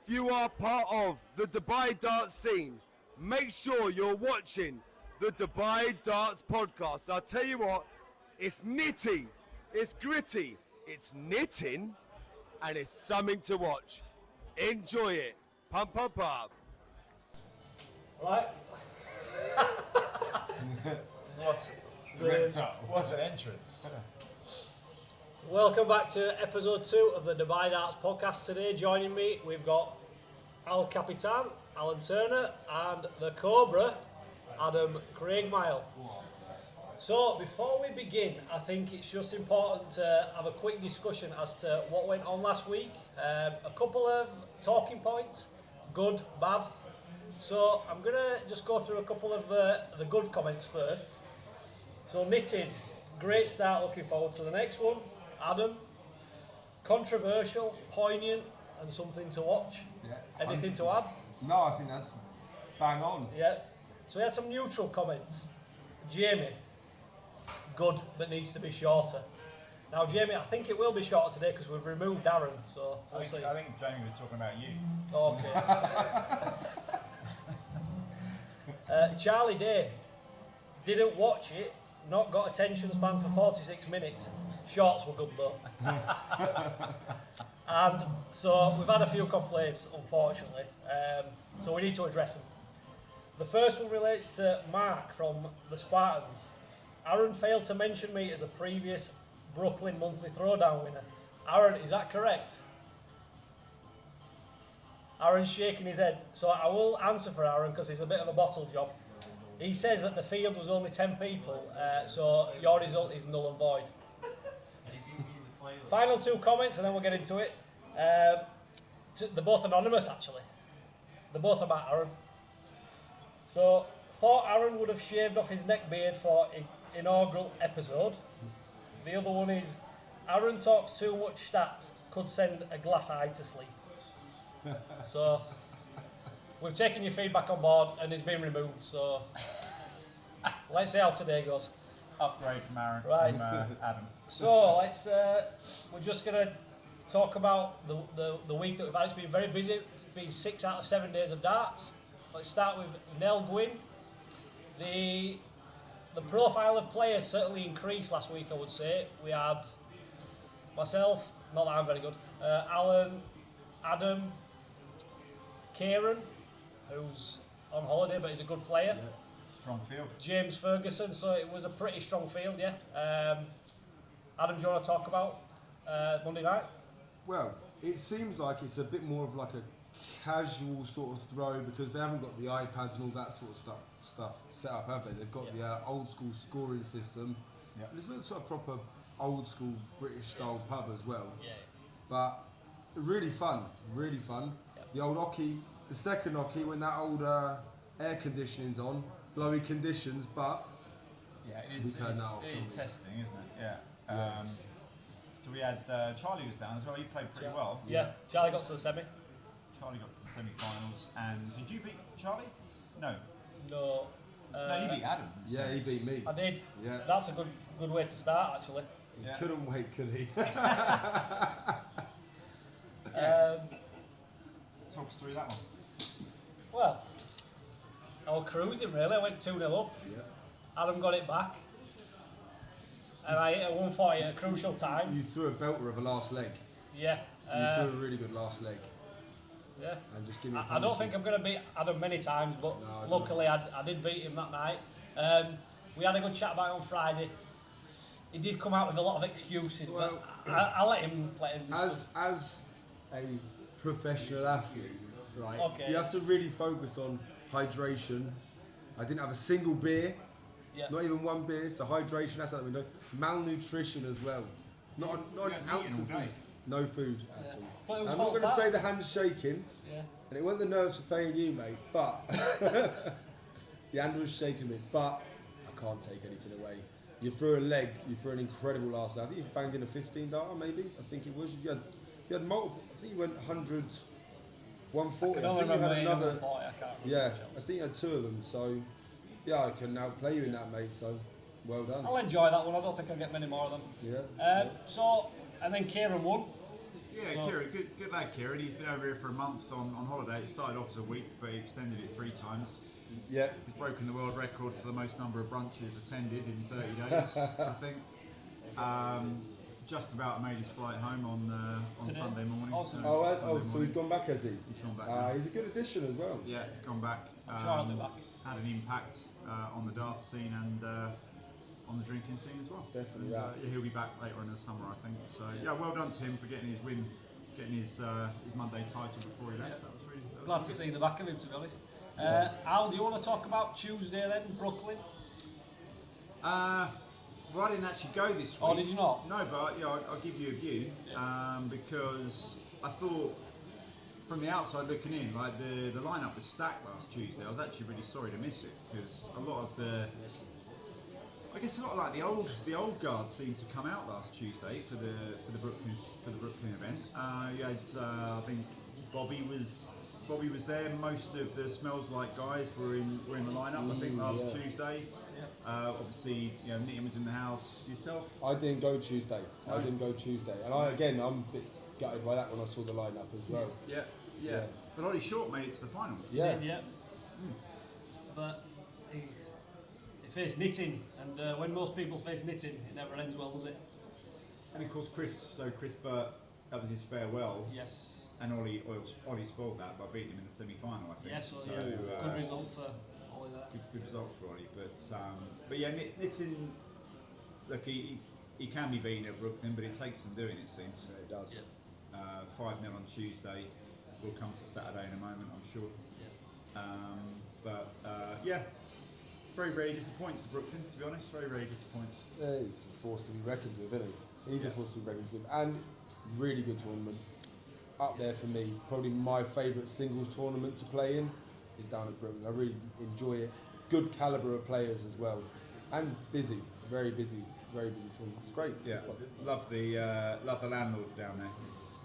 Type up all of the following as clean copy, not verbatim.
you are part of the Dubai Darts scene, make sure you're watching the Dubai Darts podcast. I'll tell you what, it's nitty, it's gritty, it's knitting, and it's something to watch. Enjoy it. Pump, pump, pump. Right. What an entrance. Welcome back to episode 2 of the Dubai Darts podcast. Today joining me we've got El Capitan, Alan Turner, and the Cobra, Adam Craigmile. So before we begin, I think it's just important to have a quick discussion as to what went on last week. A couple of talking points, good, bad. So I'm going to just go through a couple of the good comments first. So knitting, great start, looking forward to the next one. Adam, controversial, poignant, and something to watch. Yeah. Anything to add? No, I think that's bang on. Yeah. So we had some neutral comments. Jamie, good, but needs to be shorter. Now, Jamie, I think it will be shorter today because we've removed Aaron, so we'll see. I think Jamie was talking about you. Okay. Charlie Day, didn't watch it, not got attention span for 46 minutes. Shorts were good though. And so we've had a few complaints, unfortunately, so we need to address them. The first one relates to Mark from the Spartans. Aaron failed to mention me as a previous Brooklyn monthly throwdown winner. Aaron, is that correct? Aaron's shaking his head, so I will answer for Aaron because it's a bit of a bottle job. He says that the field was only 10 people, so your result is null and void. Final 2 comments and then we'll get into it. They're both anonymous actually. They're both about Aaron. So, thought Aaron would have shaved off his neck beard for inaugural episode. The other one is, Aaron talks too much stats, could send a glass eye to sleep. So, we've taken your feedback on board and it's been removed, so let's see how today goes. Upgrade from Aaron, Right. from Adam. So, we're just going to talk about the week that we've had. It's been very busy. It's been 6 out of 7 days of darts. Let's start with Nell Gwynn. The profile of players certainly increased last week, I would say. We had myself, not that I'm very good, Alan, Adam, Kieran, who's on holiday but he's a good player. Yeah. Strong field. James Ferguson, so it was a pretty strong field, yeah. Adam, do you want to talk about Monday night? Well, it seems like it's a bit more of like a casual sort of throw because they haven't got the iPads and all that sort of stuff set up, have they? They've got the old school scoring system. Yeah. It's not sort of proper old school British style pub as well. Yeah. But really fun, really fun. Yep. The old hockey, the second hockey when that old air conditioning's on, blowy conditions, but Yeah, we it is turned that off. testing, isn't it? Yeah. So we had Charlie was down as well. He played pretty well. Yeah, Charlie got to the semi. Charlie got to the semi-finals. And did you beat Charlie? No. No. No, you beat Adam. Yeah, he beat me. I did. Yeah. That's a good way to start, actually. He Yeah. couldn't wait, could he? Talk us through that one. Well, I was cruising really. I went 2-0 up. Yeah. Adam got it back. And I hit a 140 at a crucial time. You threw a belter of a last leg. Yeah. You threw a really good last leg. Yeah. And just give me. I don't think I'm going to beat Adam many times, but No, luckily I did beat him that night. We had a good chat about it on Friday. He did come out with a lot of excuses, Well, but I'll let him discuss. As a professional athlete, right? Okay. You have to really focus on hydration. I didn't have a single beer, Yeah. not even one beer. So hydration, that's out the window. Malnutrition as well. Not You an hadn't ounce eaten of all day. food. No food at all. But it was I'm not false going to start. say the handshaking, Yeah. and it wasn't the nerves for playing you, mate. But the hand was shaking me. But I can't take anything away. You threw a leg. You threw an incredible last night. I think you banged in a 15 darter, maybe. I think it was. You had multiple. I think you went 100, 140. I don't think you remember had hitting another. 140, I can't remember. Yeah, which else. I think you had 2 of them. So yeah, I can now play you in that, mate. So well done. I'll enjoy that one. I don't think I'll get many more of them. Yeah. And then Kieran won. Yeah, So- Kieran, good lad, Kieran. He's been over here for a month on holiday. It started off as a week, but he extended it 3 times. Yeah. He's broken the world record for the most number of brunches attended in 30 days, I think. Just about made his flight home on Today? Sunday morning. Awesome. So Sunday he's gone back, has he? He's gone back now. He's a good addition as well. Yeah, he's gone back. I'm sure I'll be back. Had an impact on the darts scene and on the drinking scene as well. Definitely, And, yeah. he'll be back later in the summer, I think. So yeah, well done to him for getting his win, getting his Monday title before he left. Yeah. That was really Glad to see the back of him, to be honest. Al, do you want to talk about Tuesday then, Brooklyn? Well, I didn't actually go this week. Oh, did you not? No, but yeah, I'll give you a view because I thought from the outside looking in, like the lineup was stacked last Tuesday. I was actually really sorry to miss it because a lot of like the old guard seemed to come out last Tuesday for the Brooklyn event. You had I think Bobby was there. Most of the Smells Like guys were in the lineup. I think last Tuesday. Obviously, Nitin was in the house. Yourself? I didn't go Tuesday. And I'm a bit gutted by that when I saw the lineup as well. Yeah. But Ollie Short made it to the final. Yeah. Yeah. But he faced Nitin, and when most people face Nitin, it never ends well, does it? And of course, Chris Burt, that was his farewell. Yes. And Ollie spoiled that by beating him in the semi-final, I think. Yes, well, So, yeah. Good result for Ollie there. Good result for Ollie. But yeah, Nitin, look, he can be beaten at Brooklyn, but it takes some doing, it seems. Yeah, it does. Yeah. 5-0 on Tuesday. We'll come to Saturday in a moment, I'm sure. Yeah. Very, very disappoints to Brooklyn, to be honest. Very, very disappoints. Yeah, he's a force to be reckoned with, isn't he? He's a Yeah. force to be reckoned with. And really good tournament. Up there for me. Probably my favourite singles tournament to play in is down at Brooklyn. I really enjoy it. Good calibre of players as well. And busy. Very busy tournament. It's great. Yeah, It's fun. love the landlord down there.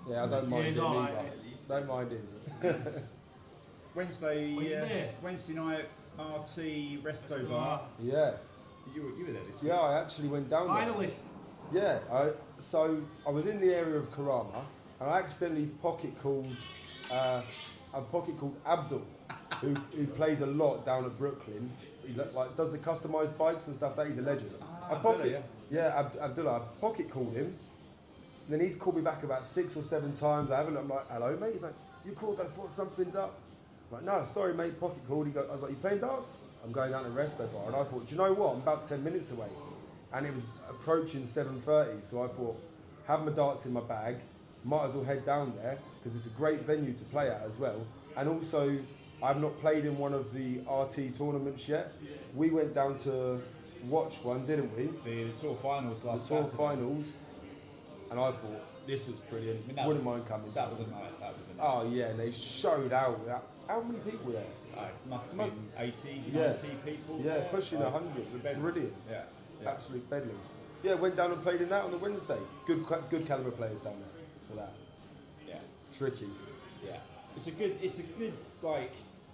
Yeah, I don't mind he's him alright, either. at least. Don't mind him. Wednesday night RT Resto Bar. Yeah. You were there this week. Yeah, I actually went down there. Finalist. Yeah, I was in the area of Karama and I accidentally pocket called Abdul, who plays a lot down at Brooklyn. He does the customised bikes and stuff. That he's a legend. Abdullah. I pocket called him. And then he's called me back about 6 or 7 times. I haven't. I'm like, hello, mate. He's like, you called? I thought something's up. I'm like, no, sorry, mate. Pocket called. I was like, you playing darts? I'm going down to Resto Bar, and I thought, do you know what? I'm about 10 minutes away, and it was approaching 7:30. So I thought, have my darts in my bag. Might as well head down there because it's a great venue to play at as well. And also, I've not played in one of the RT tournaments yet. We went down to watch one, didn't we? The tour finals last The tour Saturday. finals. And I thought, this is brilliant. I mean, Wouldn't mind coming. That was a night. Oh yeah, and they showed out. How many people were there? Must have been 80, Yeah. 90 people. Yeah, pushing Like, 100. bedlam. Brilliant. Yeah. Absolute bedlam. Yeah, went down and played in that on the Wednesday. Good calibre players down there for that. Yeah. Tricky. Yeah. It's a good like.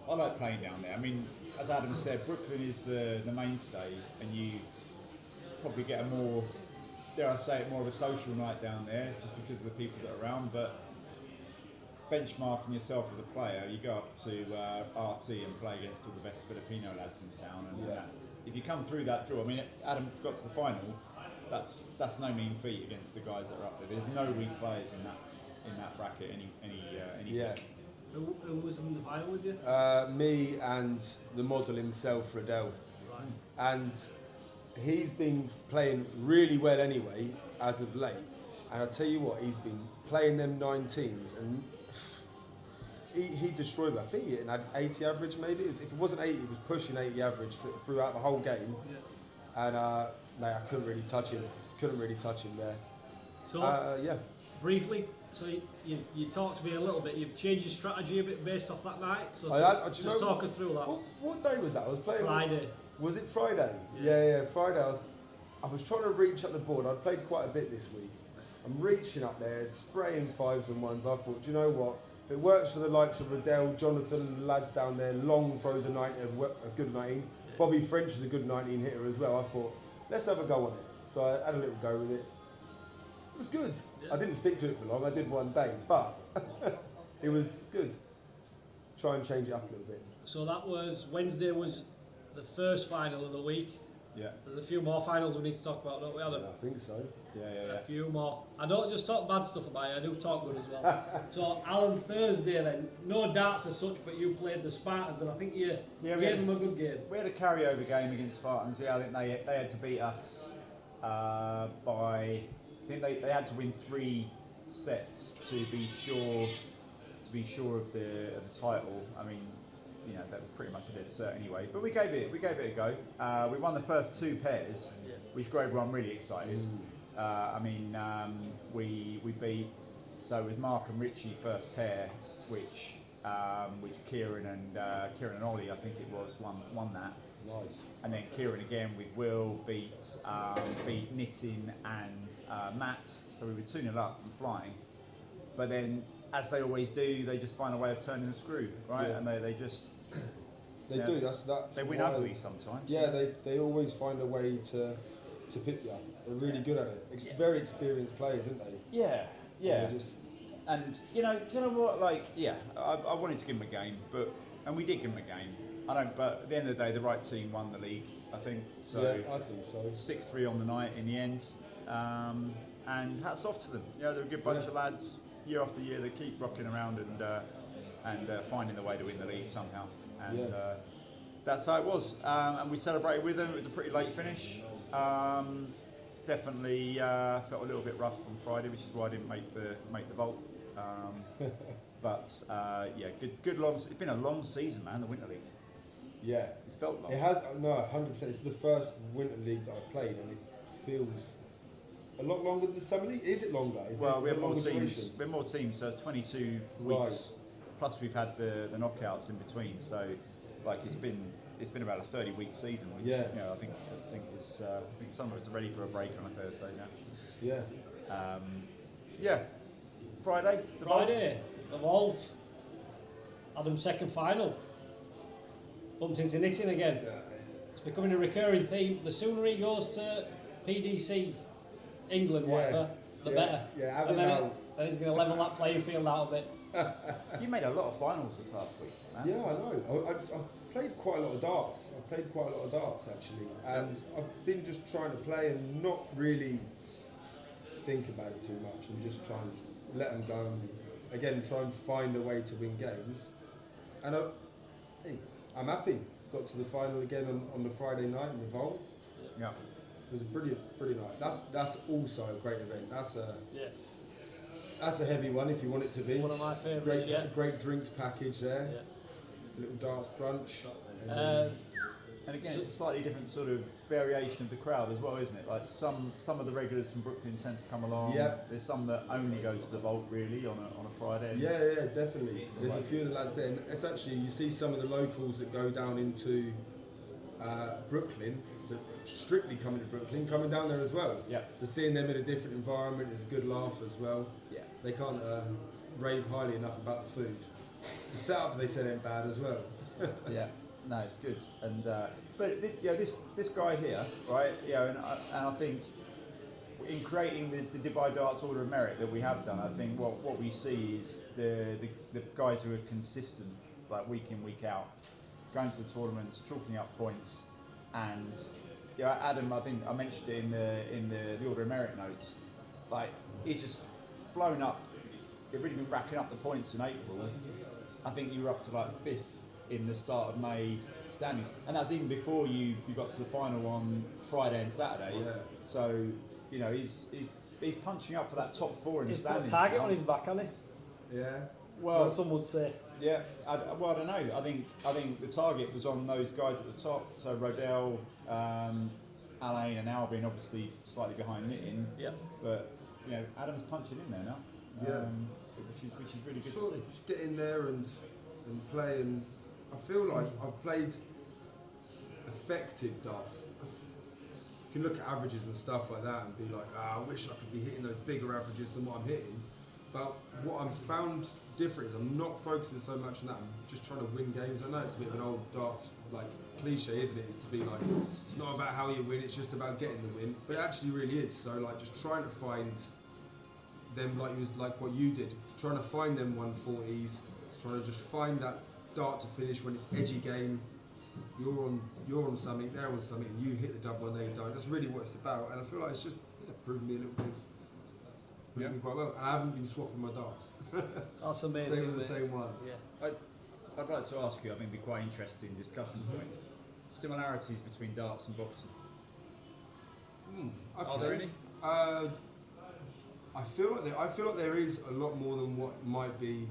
I like playing down there. I mean, as Adam said, Brooklyn is the mainstay, and you probably get a more, dare I say it, more of a social night down there, just because of the people that are around. But benchmarking yourself as a player, you go up to RT and play against all the best Filipino lads in town, and Yeah. if you come through that draw, I mean, Adam got to the final. That's no mean feat against the guys that are up there. There's no weak players in that bracket. Any Yeah. Who was in the final with you? Me and the model himself, Riddell. And he's been playing really well anyway, as of late. And I tell you what, he's been playing them 19s and he destroyed me. I think he had 80 average maybe. If it wasn't 80, it was pushing 80 average throughout the whole game. Yeah. And mate, I couldn't really touch him. There. So, Yeah. briefly, so you talked to me a little bit. You've changed your strategy a bit based off that night. So Do you just know talk us through that. What day was that? I was playing Friday. Was it Friday? Yeah, Friday. I was trying to reach up the board. I'd played quite a bit this week. I'm reaching up there, spraying 5s and 1s. I thought, do you know what? If it works for the likes of Riddell, Jonathan, the lads down there, Long throws a good 19. Bobby French is a good 19 hitter as well. I thought, let's have a go on it. So I had a little go with it. It was good. I didn't stick to it for long. I did one day, but it was good. Try and change it up a little bit. So that was Wednesday was the first final of the week. Yeah. There's a few more finals we need to talk about, don't we, Adam? I think so. Yeah. A few more. I don't just talk bad stuff about you, I do talk good as well. So Alan, Thursday then, no darts as such, but you played the Spartans and I think you gave them a good game. We had a carryover game against Spartans. Yeah, I think they had to beat us by. I think they had to win 3 sets to be sure of the title. I mean, that was pretty much a dead cert anyway. But we gave it a go. We won the first 2 pairs, which got everyone really excited. We beat. So it was Mark and Richie first pair, which Kieran and Ollie, I think it was, won that. Nice. And then Kieran again with Will beat Nitin and Matt. So we were 2-0 up and flying. But then, as they always do, they just find a way of turning the screw, right? Yeah. And they just They do. That's they win why- ugly sometimes. Yeah, they always find a way to pip you up. They're really good at it. Very experienced players, aren't they? Yeah. They're just And do you know what? Like, I wanted to give them a game, and we did give them a game. But at the end of the day, the right team won the league, I think. So yeah, I think so. 6-3 on the night in the end, and hats off to them. They're a good bunch of lads. Year after year, they keep rocking around and finding the way to win the league somehow. And that's how it was. And we celebrated with them. It was a pretty late finish. Definitely felt a little bit rough on Friday, which is why I didn't make the vault. Good long. It's been a long season, man. The Winter League. Yeah, It felt long. it has. No, 100%. It's the first winter league that I've played, and it feels a lot longer than the summer league. Is it longer? We have more longer teams. duration? We have more teams, so it's 22 Right. weeks. Plus we've had the knockouts in between. So like it's been about a 30-week season. Which, Yeah. I think some of us are ready for a break on a Thursday now. Yeah. Friday. The vault. Adam's second final. Bumped into Nitin again. It's becoming a recurring theme. The sooner he goes to PDC England, whatever, the better. Yeah, and then he's going to level that playing field out a bit. You made a lot of finals this last week, man. Yeah, I know. I've played quite a lot of darts. Actually, and I've been just trying to play and not really think about it too much, and just try and let them go. And again, try and find a way to win games. And I'm happy. Got to the final again on the Friday night in the vault. Yeah. It was a brilliant night. That's also a great event. Yes. That's a heavy one if you want it to be. One of my favourites, Great drinks package there. Yeah. Little darts brunch. And again, it's a slightly different sort of variation of the crowd as well, isn't it? Like some of the regulars from Brooklyn tend to come along. Yeah. There's some that only go to the vault really on a Friday. Yeah, definitely. There's a few of the lads there. And it's actually, you see some of the locals that go down into Brooklyn, that strictly coming to Brooklyn, coming down there as well. Yeah. So seeing them in a different environment is a good laugh as well. Yeah. They can't rave highly enough about the food. The setup, they said, ain't bad as well. Yeah. No, it's good. And this guy here, right? And I think in creating the Dubai Darts Order of Merit that we have done, I think what we see is the guys who are consistent, like week in, week out, going to the tournaments, chalking up points, and Adam, I think I mentioned it in the Order of Merit notes, like he's just flown up. They've really been racking up the points in April. I think you were up to like 5th in the start of May standings, and that's even before you got to the final on Friday and Saturday. Yeah. So he's punching up for that top 4 in He's the put a standings. target now. on his back, hasn't he? Yeah. Well, some would say. yeah. I don't know. I think the target was on those guys at the top. So Rodell, Alain, and Alvin, obviously slightly behind Nitin. Yeah. But Adam's punching in there now. Yeah. Which is really good Sort to of see. just get in there and play, and I feel like I've played effective darts. You can look at averages and stuff like that and be like, I wish I could be hitting those bigger averages than what I'm hitting. But what I've found different is I'm not focusing so much on that. I'm just trying to win games. I know it's a bit of an old darts like cliche, isn't it? Is to be like, it's not about how you win, it's just about getting the win. But it actually really is. So like just trying to find them like what you did, trying to find them 140s, trying to just find that dart to finish when it's edgy game. You're on something, they're on something, and you hit the double and they don't. That's really what it's about, and I feel like it's just proven me a little bit. Proven me quite well, and I haven't been swapping my darts. That's amazing. Staying with the same ones. Yeah. I'd like to ask you, I think it'd be quite interesting discussion point. Similarities between darts and boxing. Okay. Are there any? I feel like there is a lot more than what might be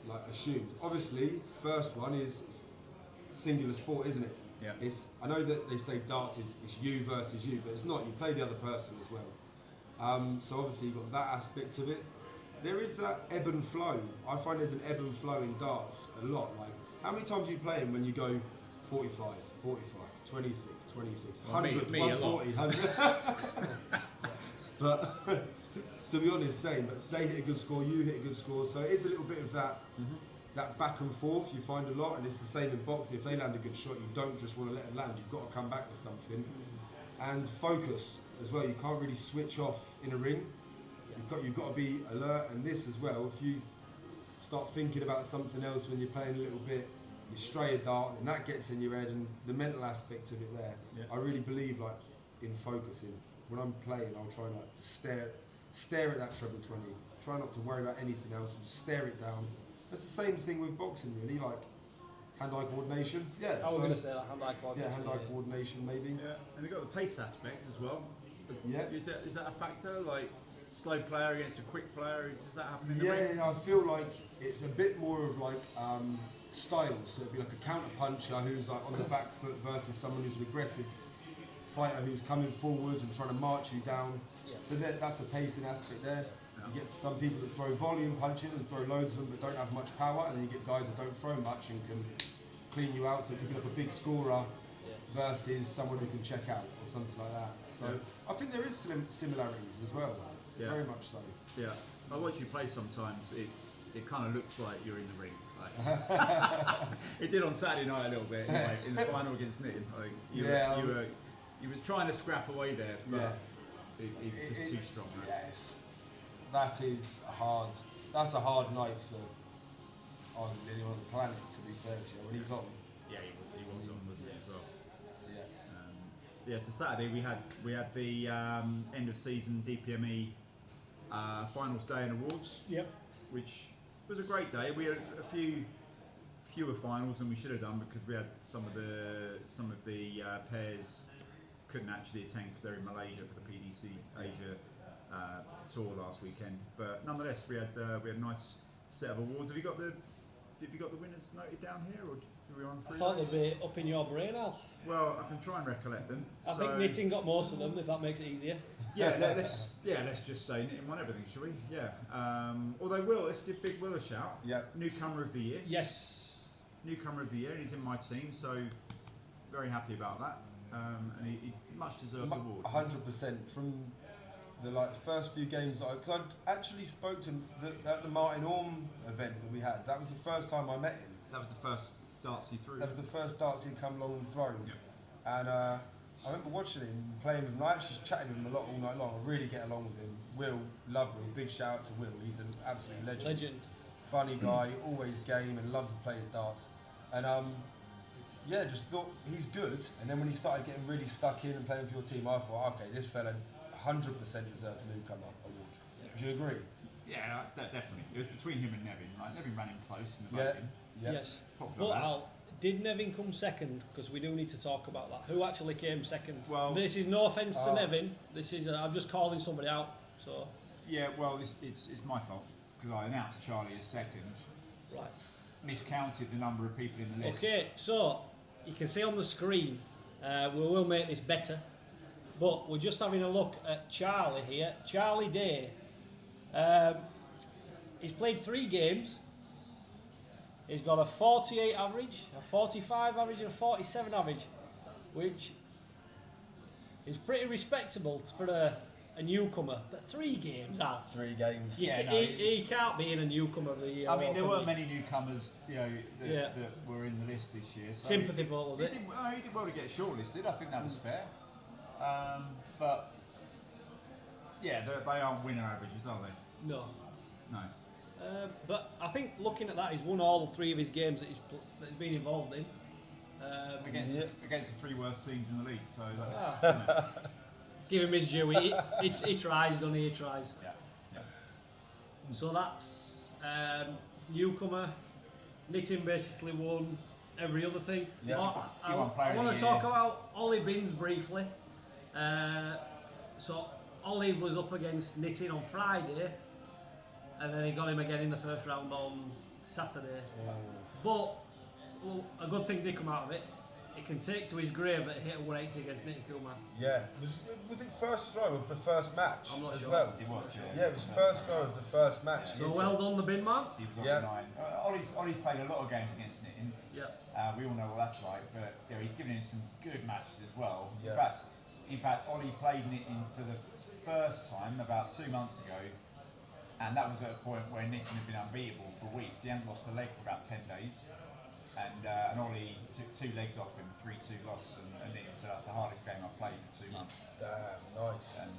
like assumed. Obviously, first one is singular sport, isn't it? Yeah. I know that they say darts is you versus you, but it's not. You play the other person as well. So obviously you've got that aspect of it. There is that ebb and flow. I find there's an ebb and flow in darts a lot. Like, how many times are you playing when you go 45, 45, 26, 26, 100, me 140, 100? But to be honest, same. But they hit a good score, you hit a good score. So it is a little bit of that that back and forth you find a lot. And it's the same in boxing. If they land a good shot, you don't just want to let it land. You've got to come back with something. And focus as well. You can't really switch off in a ring. You've got to be alert, and this as well. If you start thinking about something else when you're playing a little bit, you stray a dart, and that gets in your head, and the mental aspect of it there. Yeah. I really believe like in focusing. When I'm playing, I'll try and like stare at that treble 20. Try not to worry about anything else, and just stare it down. That's the same thing with boxing, really. Like hand-eye coordination. Yeah. I was going to say that hand-eye coordination. Yeah, hand-eye coordination maybe. Yeah, and they've got the pace aspect as well. Yeah. Is that a factor? Like slow player against a quick player, does that happen in the ring? Yeah, I feel like it's a bit more of like styles. So it'd be like a counter puncher who's like on the back foot versus someone who's an aggressive fighter who's coming forwards and trying to march you down. Yeah. So that's a pacing aspect there. You get some people that throw volume punches and throw loads of them but don't have much power, and then you get guys that don't throw much and can clean you out. So it could be like a big scorer versus someone who can check out or something like that. So I think there is similarities as well. Yeah. Very much so. Yeah, I watch you play sometimes. It kind of looks like you're in the ring. Like, it did on Saturday night a little bit, like in the final against Nitin. Like, you was trying to scrap away there, but he was just too strong. Right? Yes, that's a hard night for anyone on the planet. To be fair to you, when he's on. Yeah, he was on, wasn't he, as well? Yeah. So Saturday we had the end of season DPME finals day and awards. Yep. Which was a great day. We had a fewer finals than we should have done because we had some of the pairs couldn't actually attend because they're in Malaysia for the PDC Asia tour last weekend. But nonetheless, we had a nice set of awards. Have you got the winners noted down here, or are we on I three? thought they'd be up in your brain, Al. Well, I can try and recollect them. I think Knitting got most of them, if that makes it easier. Let's just say Knitting won everything, shall we? Yeah. Although let's give Big Will a shout. Yeah. Newcomer of the year. Yes. Newcomer of the year. He's in my team, so very happy about that. And he much deserved award. 100% from the first few games. Because I actually spoke to him at the Martin Orme event that we had. That was the first time I met him. That was the first darts he threw. That was the first darts he'd come along and thrown. Yeah. And I remember watching him, playing with him. I actually chatted with him a lot all night long. I really get along with him. Will, love Will. Big shout out to Will. He's an absolute legend. Funny guy, always game and loves to play his darts. And just thought he's good. And then when he started getting really stuck in and playing for your team, I thought, okay, this fella 100% deserves a newcomer award. Do you agree? Yeah, definitely. It was between him and Nevin. Right? Nevin ran him close in the voting. Yeah. Yes. Popular But lads. Al, did Nevin come second? Because we do need to talk about that. Who actually came second? Well, this is no offence to Nevin. This is I'm just calling somebody out. So. Yeah, well, it's my fault because I announced Charlie as second. Right. Miscounted the number of people in the list. Okay, so you can see on the screen. We will make this better. But we're just having a look at Charlie here. Charlie Day. He's played 3 games. He's got a 48 average, a 45 average, and a 47 average, which is pretty respectable for a newcomer. But 3 games out. 3 games. He can't be in a newcomer of the year. I mean, there weren't many newcomers, that were in the list this year. So Sympathy vote, was it? He did well to get shortlisted. I think that was fair. But yeah, they aren't winner averages, are they? No. No. But I think looking at that, he's won all 3 of his games that he's been involved in. Against the 3 worst teams in the league, so that's Give him his due. He tries, doesn't he? He tries. yeah. So that's newcomer. Knitting basically won every other thing. Yeah. I He won Player of want the to Year. talk about Ollie Binns briefly. So Ollie was up against Knitting on Friday, and then he got him again in the first round on Saturday. But a good thing did come out of it. He can take to his grave that he hit a 180 against Knitting Kumar. Yeah. Was it first throw of the first match I'm not as sure. well? It was, Yeah, it was first throw of the first match. So well done, the bin man. He was Yeah. 9. Ollie's played a lot of games against Nitton. Yeah. We all know what that's like, but he's given him some good matches as well. Yeah. In fact, Ollie played Nitton for the first time about 2 months ago, and that was at a point where Nitton had been unbeatable for weeks. He hadn't lost a leg for about 10 days, and Ollie took 2 legs off him, 3-2 loss, and Nitton said that's the hardest game I've played for 2 months. Damn, nice. And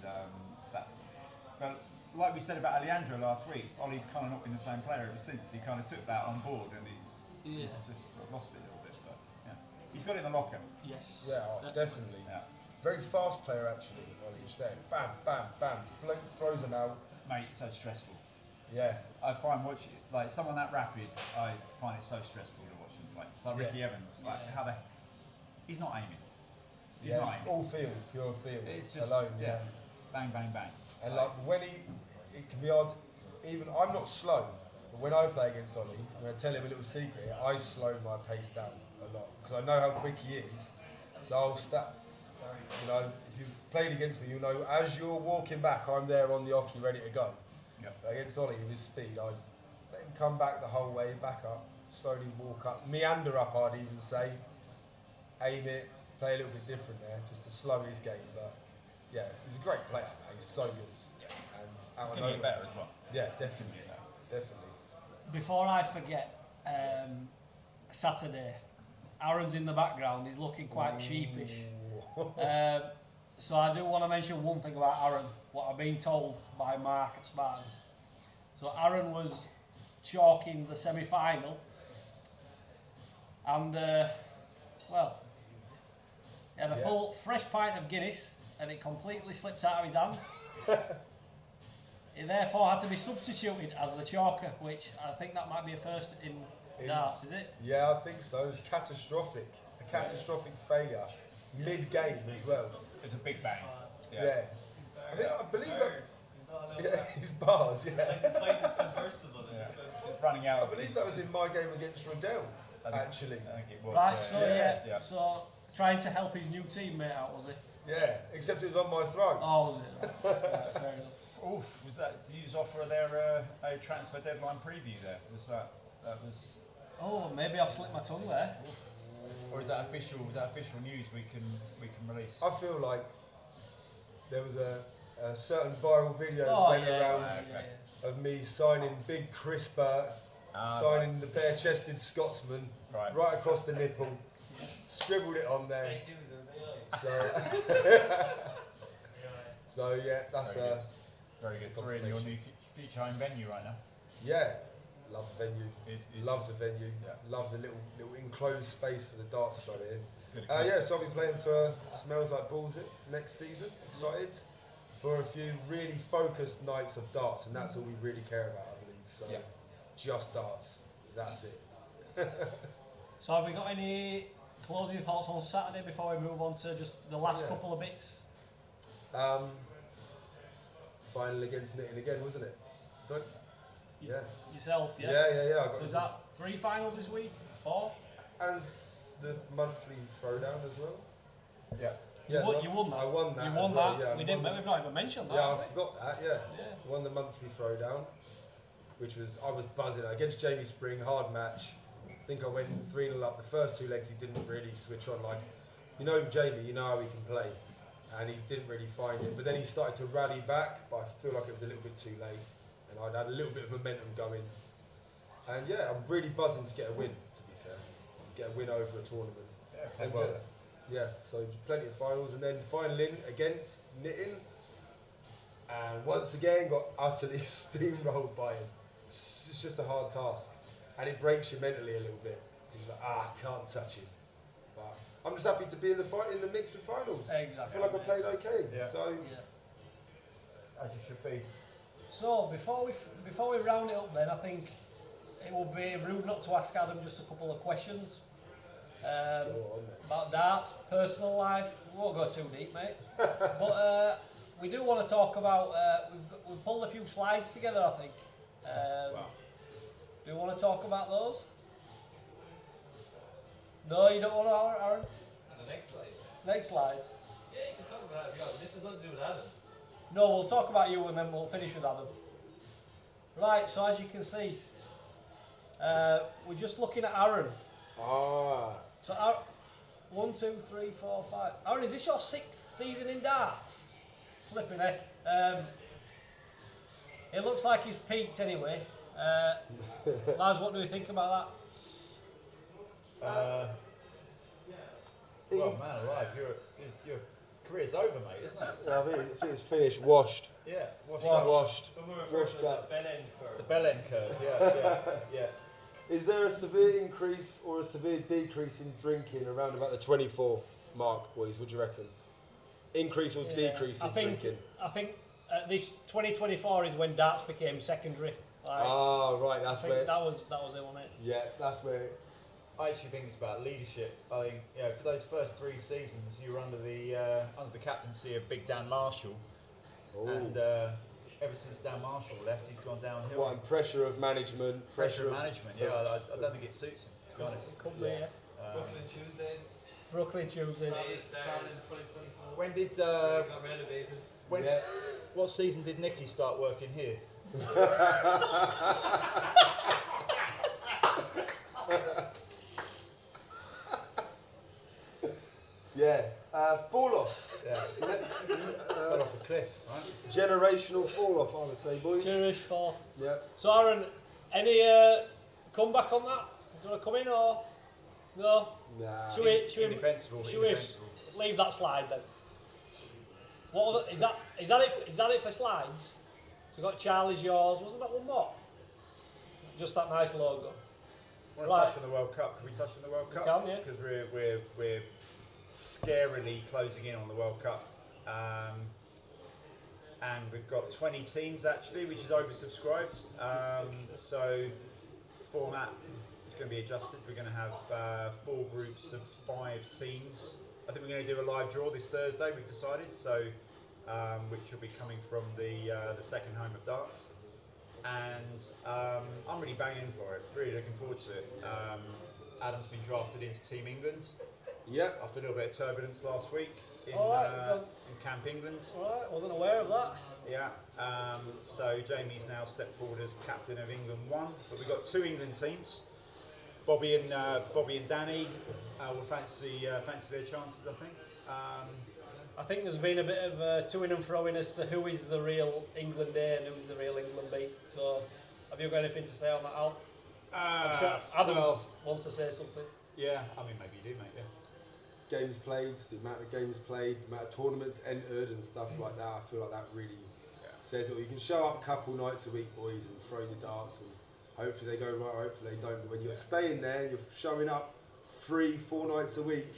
but like we said about Alejandro last week, Ollie's kind of not been the same player ever since. He kind of took that on board, and he's just lost it a little bit. But yeah, he's got it in the locker. Yes. Yeah, definitely. Yeah. Very fast player actually. Ollie, he's there. Bam, bam, bam. Throws him out. Mate, it's so stressful. Yeah. I find watching like someone that rapid, I find it so stressful to watch him play. It's like Ricky Evans, like how he's not aiming. He's not aiming. All field, pure field. It's just alone. Yeah. Bang, bang, bang. And like when it can be hard. Even I'm not slow, but when I play against Ollie, I'm going to tell him a little secret. I slow my pace down a lot because I know how quick he is. So I'll stop. You know, if you've played against me, you know as you're walking back, I'm there on the hockey ready to go. Yep. But against Ollie with his speed, I let him come back the whole way, back up, slowly walk up, meander up. I'd even say, aim it, play a little bit different there, just to slow his game. But yeah, he's a great player, man. He's so good. And out It's of going to get nowhere- better as well. Yeah, definitely, definitely. Before I forget, Saturday, Aaron's in the background. He's looking quite sheepish. So I do want to mention one thing about Aaron, what I've been told by Mark at Spartans. So Aaron was chalking the semi-final, and well, he had a full fresh pint of Guinness, and it completely slipped out of his hand. He therefore had to be substituted as the chalker, which I think that might be a first in darts, is it? Yeah, I think so. It's catastrophic. A catastrophic failure. Mid-game as well. It's a big bang. Yeah. I believe that. Yeah, he's barred, yeah. It's running out. I believe that was in my game against Riddell, actually. I think it was. Right, so yeah. so trying to help his new teammate out, was it? Yeah, except it was on my throat. Oh, was it? Right, fair enough. Oof, was that? Did you just offer their a transfer deadline preview there? Was that was? Oh, maybe I've slipped my tongue there. Or is that official? Was that official news we can release? I feel like there was a certain viral video that Oh, went yeah, around yeah. of me signing Big Chris Burt, signing the bare-chested Scotsman right across the nipple, scribbled it on there. So yeah, that's very good. So we're in your new future home venue right now. yeah. Love the venue. Is- Love the venue. Yeah. Love the little enclosed space for the darts shot here. Good Yeah, so I'll be playing for Smells Like Balls it next season. Excited for a few really focused nights of darts, and that's all we really care about, I believe. So Yeah. just darts. That's it. So have we got any closing thoughts on Saturday before we move on to just the last Yeah. couple of bits? Final against Knitting again, wasn't it? Yeah. Yourself, yeah? Yeah. I got So is that 3 finals this week? 4? and the monthly throwdown as well. Yeah. You won that. I won that. You as won well, that. Yeah, We've not even mentioned that. Yeah, have I we? forgot that. Yeah. Yeah. Won the monthly throwdown, which was I was buzzing against Jamie Spring. Hard match. I think I went 3-0 up. The first 2 legs he didn't really switch on. Like, you know Jamie, you know how he can play, and he didn't really find it. But then he started to rally back, but I feel like it was a little bit too late, and I'd had a little bit of momentum going. And yeah, I'm really buzzing to get a win. To be fair, get a win over a tournament. Yeah, played well. Yeah, so plenty of finals, and then final in against Knitting. and once again got utterly steamrolled by him. It's just a hard task, and it breaks you mentally a little bit. You're like, I can't touch him. But I'm just happy to be in the mix with finals. Exactly. I feel like I played okay. Yeah. So As you should be. So before we round it up, then I think it would be rude not to ask Adam just a couple of questions about darts, personal life. We won't go too deep, mate. But we do want to talk about. We've pulled a few slides together, I think. Wow. Do you want to talk about those? No, you don't want to, Aaron? The next slide. Next slide. Yeah, you can talk about it. Yo, this is not to do with Adam. No, we'll talk about you and then we'll finish with Adam. Right, so as you can see, we're just looking at Aaron. So, 1, 2, 3, 4, 5. Aaron, is this your 6th season in darts? Flipping heck. It looks like he's peaked anyway. Laz, what do we think about Well, man alive, your career's over, mate, isn't it? I think it's finished, washed. Yeah, Washed. Some will refer to it as that. the bell end curve. The bell end curve, yeah. Is there a severe increase or a severe decrease in drinking around about the 24 mark, boys? What do you reckon? Increase or that? decrease in drinking? I think this 2024 is when darts became secondary. Like, Right, I that's think where. that was it, wasn't it? Yeah, that's where. I actually think it's about leadership. I think for those first 3 seasons you were under the captaincy of Big Dan Marshall, and ever since Dan Marshall left, he's gone downhill. What, and pressure of management? Pressure of management. Yeah, I don't think it suits him, to be honest. It could be, yeah. Brooklyn Tuesdays. Brooklyn Tuesdays. Started in 2024. When did Got renovated. what season did Nicky start working here? Yeah. Fall off. Yeah, fell off a cliff, right? Generational fall off, I would say, boys. Cheerish for. Yeah. So Aaron, any comeback on that? Do you want to come in or no? Nah. Should we Indefensible. leave that slide then? What other, is that it for slides? So we've got Charlie's yours. Wasn't that one more? Just that nice logo. Want to Right. touch on the World Cup? Can we touch on the World Cup? can, yeah. Because we're scarily closing in on the World Cup, and we've got 20 teams actually, which is oversubscribed. So format is going to be adjusted. We're going to have 4 groups of 5 teams. I think we're going to do a live draw this Thursday. We've decided, so which will be coming from the second home of darts. And I'm really banging for it, really looking forward to it. Adam's been drafted into Team England Yep. after a little bit of turbulence last week in Camp England. Alright, wasn't aware of that. Yeah, so Jamie's now stepped forward as captain of England 1, but we've got 2 England teams. Bobby and Danny will fancy their chances, I think. I think there's been a bit of to-ing and fro-ing as to who is the real England A and who's the real England B. So, have you got anything to say on that, Al? I'm sure Adam wants to say something. Yeah, I mean maybe you do, mate. Yeah. Games played, the amount of games played, the amount of tournaments entered and stuff like that. I feel like that really says it all. You can show up a couple nights a week, boys, and throw your darts, and hopefully they go right, hopefully they don't. But when you're staying there and you're showing up 3-4 nights a week.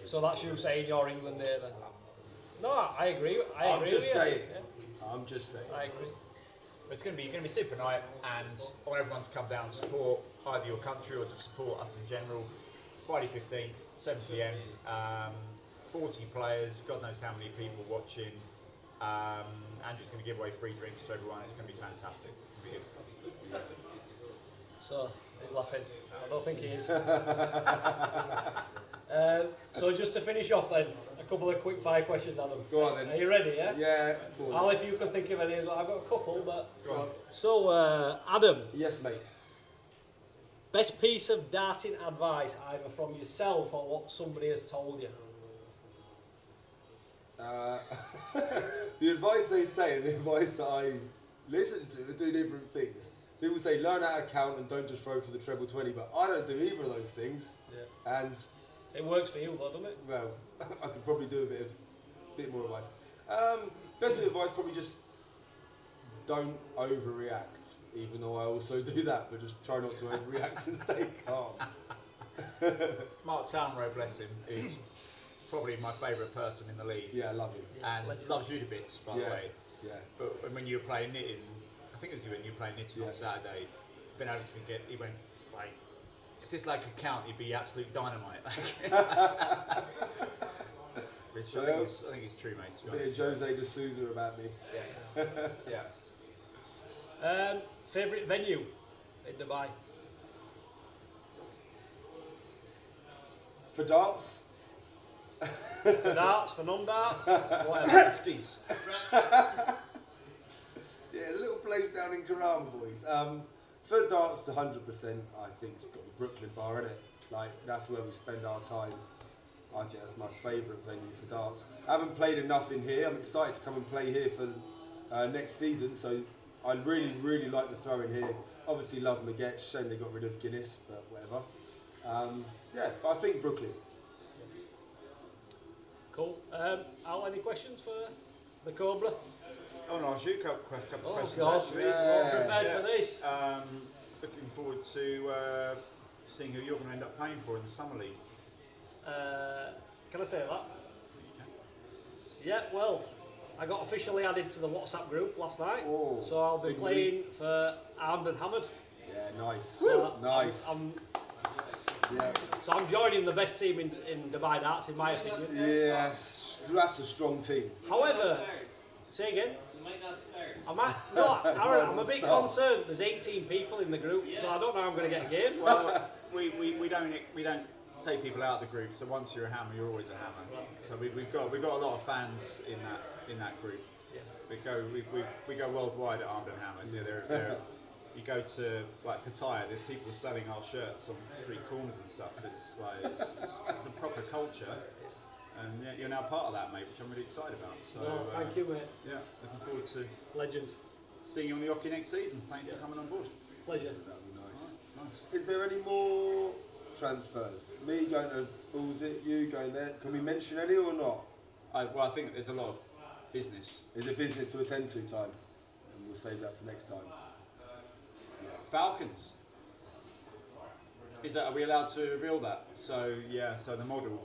So that's you saying you're England A then? No, I agree. I'm agree just with you. saying. Yeah, I'm just saying. I agree. It's going to be super night, and I want everyone to come down and support either your country or just support us in general. Friday 15th, 7 p.m. 40 players, God knows how many people watching. And just going to give away free drinks to everyone. It's going to be fantastic. It's going to be good. So, he's laughing. I don't think he is. So just to finish off then, a couple of quick fire questions, Adam. Go on then. Are you ready, yeah? Yeah. Go on. Al, if you can think of any as well. I've got a couple, but... Go on. So, Adam, Yes, mate. best piece of darting advice, either from yourself or what somebody has told you? The advice they say and the advice that I listen to are 2 different things. People say learn how to count and don't just throw for the treble 20, but I don't do either of those things. Yeah. And It works for you though, doesn't it? well, I could probably do a bit more advice. Best bit of advice, probably just don't overreact. Even though I also do that, but just try not to overreact and stay calm. Mark Townrow, bless him, is probably my favourite person in the league. Yeah, I love him. And loves you to bits, by the Yeah. way. Yeah. But when you were playing knitting, I think it was you when you were playing knitting on Saturday, Ben Adams he went like, if this like could count, he'd be absolute dynamite. Which I think it's true, mate. To be honest. Jose de Souza about me. Yeah. Yeah. Favourite venue in Dubai? For darts, For darts, for non-darts, whatever. Ratskis. yeah, a little place down in Karam, boys. For darts, to 100%, I think it's got to be Brooklyn Bar, innit? Like, that's where we spend our time. I think that's my favourite venue for darts. I haven't played enough in here. I'm excited to come and play here for next season, so I really, really like the throw in here. Obviously love Maguette, shame they got rid of Guinness, but whatever. Yeah, but I think Brooklyn. Cool. Al, any questions for the Cobra? Oh no, I'll shoot a couple Oh questions God, actually. we're all prepared for this. Looking forward to seeing who you're going to end up playing for in the Summer League. Can I say that? Yeah, well, I got officially added to the WhatsApp group last night, Oh, so I'll be big playing for Armed and Hammered. Yeah, nice. So Nice. I'm Yeah. joining the best team in Dubai Darts, in my opinion. Yes, that's a strong team. However, say again. You might not start. Aaron, I'm a bit Start. concerned. There's 18 people in the group, so I don't know how I'm going to get a game. Well, we don't take people out of the group. So once you're a hammer, you're always a hammer. So we've got a lot of fans in that group. Yeah. We go worldwide at Armed and Hammered. Yeah, they're you go to like Pattaya, there's people selling our shirts on street corners and stuff. It's like it's a proper culture, and yeah, you're now part of that, mate, which I'm really excited about. So No, thank you, mate. Yeah, looking forward to Legend. seeing you on the hockey next season. Thanks for coming on board. Pleasure. That'd be nice. Nice. Is there any more transfers? Me going to Bullsit, you going there? Can we mention any or not? I think there's a lot of business. Is it business to attend to time? And we'll save that for next time. Falcons. Are we allowed to reveal that? So yeah, so the model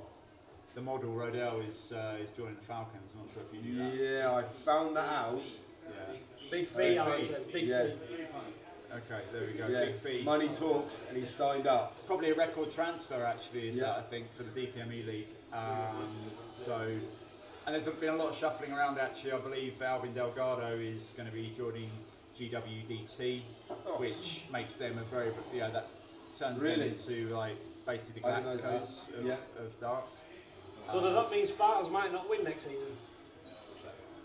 Rodell is joining the Falcons. I'm not sure if you knew that. Yeah, I found that out. Yeah. Big fee, Aaron fee. says. Big Yeah. fee. Okay, there we go. Yeah, Big fee. money talks, and he's signed up. Probably a record transfer actually, is Yeah. that I think for the DPME League. And there's been a lot of shuffling around actually. I believe Alvin Delgado is going to be joining GWDT, which makes them a very that turns them Really? into like basically the I didn't know that. Galacticos Yeah. of darts. So does that mean Spartans might not win next season?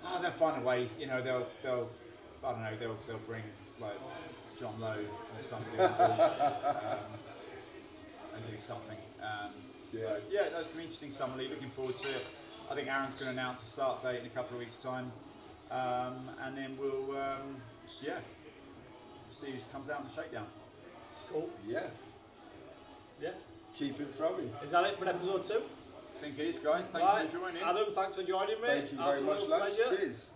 Oh, they'll find a way. You know, they'll I don't know. They'll bring like John Lowe or something and do something. So yeah, that's gonna be interesting summer league. Looking forward to it. I think Aaron's going to announce a start date in a couple of weeks' time, and then we'll see who comes out in the shakedown. Cool. Yeah, Yeah. keep it throwing. Is that it for episode 2? I think it is, guys. Thanks Right. for joining. Adam, thanks for joining me. Thank you very much, Absolute lads. pleasure. Cheers.